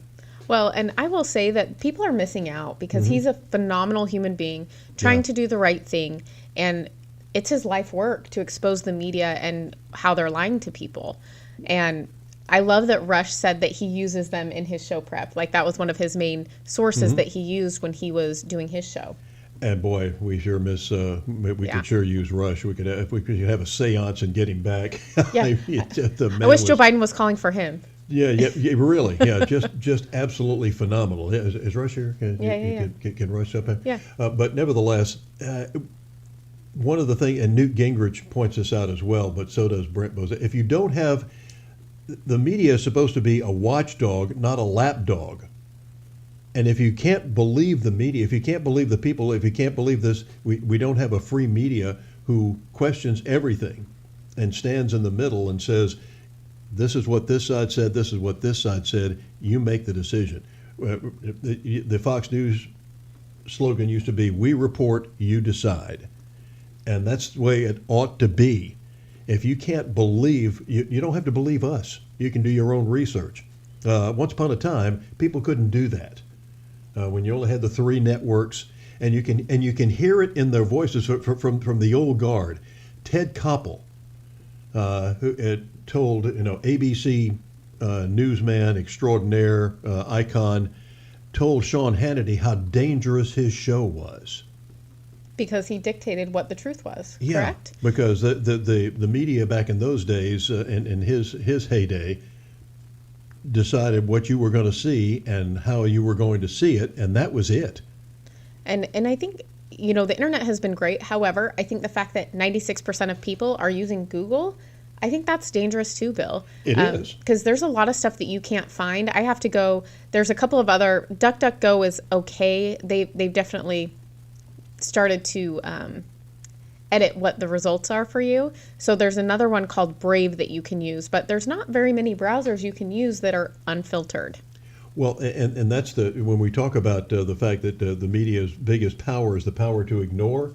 Well, and I will say that people are missing out, because he's a phenomenal human being trying to do the right thing, and it's his life work to expose the media and how they're lying to people. And I love that Rush said that he uses them in his show prep. Like, that was one of his main sources that he used when he was doing his show. And boy, we sure miss. We could sure use Rush. We could if we could have a seance and get him back. Yeah. I wish Joe Biden was calling for him. Yeah, really. Yeah, just absolutely phenomenal. Is Rush here? Can Rush up here? Yeah. But nevertheless, one of the things, and Newt Gingrich points this out as well, but so does Brent Bozell. If you don't have, the media is supposed to be a watchdog, not a lapdog. And if you can't believe the media, if you can't believe the people, if you can't believe this, we don't have a free media who questions everything and stands in the middle and says, this is what this side said, this is what this side said, you make the decision. The Fox News slogan used to be, we report, you decide. And that's the way it ought to be. If you can't believe, you don't have to believe us. You can do your own research. Once upon a time, people couldn't do that. When you only had the three networks, and you can hear it in their voices from the old guard. Ted Koppel, who had told ABC newsman extraordinaire, icon, told Sean Hannity how dangerous his show was. Because he dictated what the truth was, correct? Because the media back in those days, in his heyday, decided what you were going to see and how you were going to see it, and that was it. And I think, you know, the internet has been great. However, I think the fact that 96% of people are using Google, I think that's dangerous too, Bill. It is. Because there's a lot of stuff that you can't find. I have to go, there's a couple of other, DuckDuckGo is okay. They've definitely started to edit what the results are for you. So there's another one called Brave that you can use, but there's not very many browsers you can use that are unfiltered. Well, and that's when we talk about the fact that the media's biggest power is the power to ignore.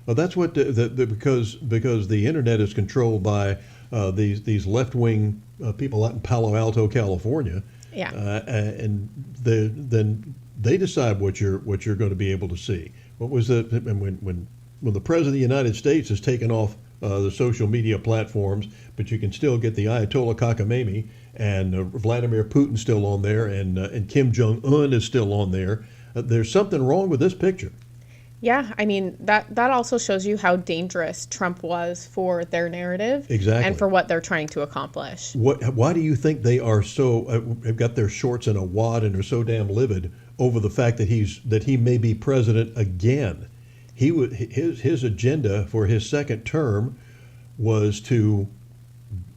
Well, that's what because the internet is controlled by these left-wing people out in Palo Alto, California. Yeah. And then they decide what you're going to be able to see. What was the when the president of the United States has taken off the social media platforms, but you can still get the Ayatollah Khamenei and Vladimir Putin still on there, and Kim Jong-un is still on there. There's something wrong with this picture. Yeah, I mean, that also shows you how dangerous Trump was for their narrative. Exactly. And for what they're trying to accomplish. Why do you think they are so have got their shorts in a wad and are so damn livid over the fact that he may be president again? His agenda for his second term was to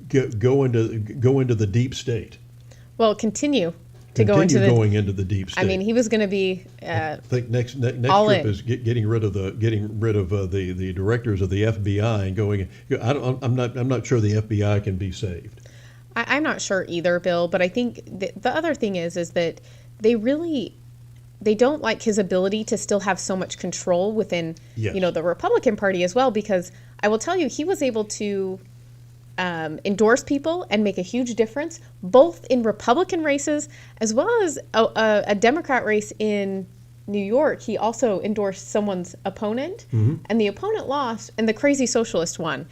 go into the deep state. Well, continue going into the deep state. I mean, he was going to be. I think next all trip in. is getting rid of the directors of the FBI and going. I'm not sure the FBI can be saved. I'm not sure either, Bill. But I think the other thing is that they don't like his ability to still have so much control within the Republican Party as well. Because I will tell you, he was able to endorse people and make a huge difference, both in Republican races as well as a Democrat race in New York. He also endorsed someone's opponent, and the opponent lost, and the crazy socialist won.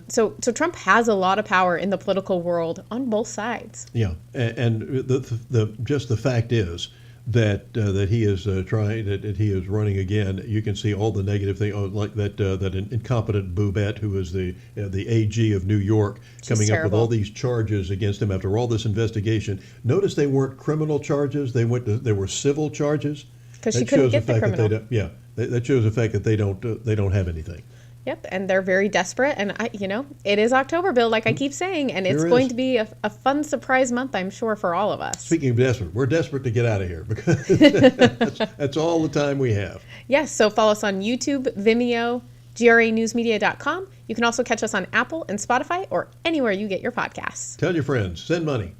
So Trump has a lot of power in the political world on both sides. Yeah, and the fact is that he is that he is running again. You can see all the negative things, like that incompetent Boubette, who is the AG of New York, coming up with all these charges against him after all this investigation. Notice they weren't criminal charges; they were civil charges. Because she couldn't get the criminal. That shows the fact that they don't have anything. Yep, and they're very desperate, and it is October, Bill, like I keep saying, and it's going to be a fun surprise month, I'm sure, for all of us. Speaking of desperate, we're desperate to get out of here because that's all the time we have. Yes, so follow us on YouTube, Vimeo, GRAnewsmedia.com. You can also catch us on Apple and Spotify or anywhere you get your podcasts. Tell your friends, send money.